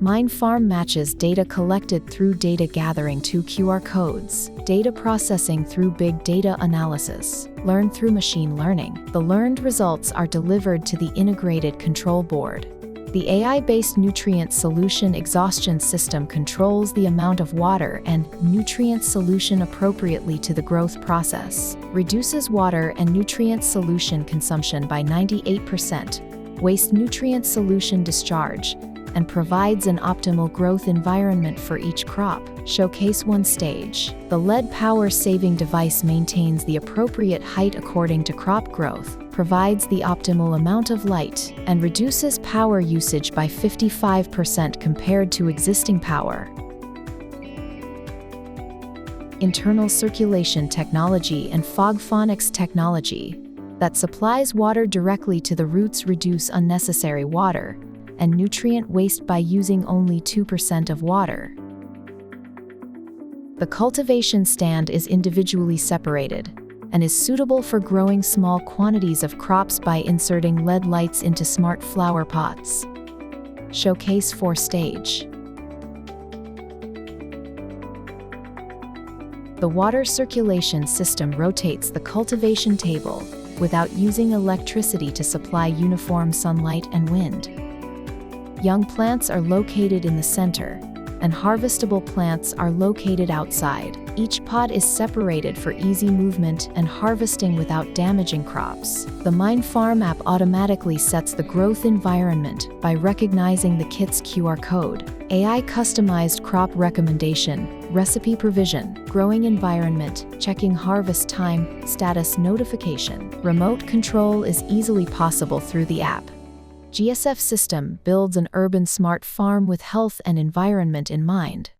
MindFarm matches data collected through data gathering to QR codes, data processing through big data analysis, learn through machine learning. The learned results are delivered to the integrated control board. The AI-based nutrient solution exhaustion system controls the amount of water and nutrient solution appropriately to the growth process, reduces water and nutrient solution consumption by 98%, waste nutrient solution discharge, and provides an optimal growth environment for each crop. Showcase 1 stage. The LED power-saving device maintains the appropriate height according to crop growth, provides the optimal amount of light, and reduces power usage by 55% compared to existing power. Internal circulation technology and fog phonics technology that supplies water directly to the roots reduce unnecessary water and nutrient waste by using only 2% of water. The cultivation stand is individually separated and is suitable for growing small quantities of crops by inserting LED lights into smart flower pots. Showcase 4 stage. The water circulation system rotates the cultivation table without using electricity to supply uniform sunlight and wind. Young plants are located in the center, and harvestable plants are located outside. Each pot is separated for easy movement and harvesting without damaging crops. The MindFarm app automatically sets the growth environment by recognizing the kit's QR code. AI customized crop recommendation, recipe provision, growing environment, checking harvest time, status notification. Remote control is easily possible through the app. GSF System builds an urban smart farm with health and environment in mind.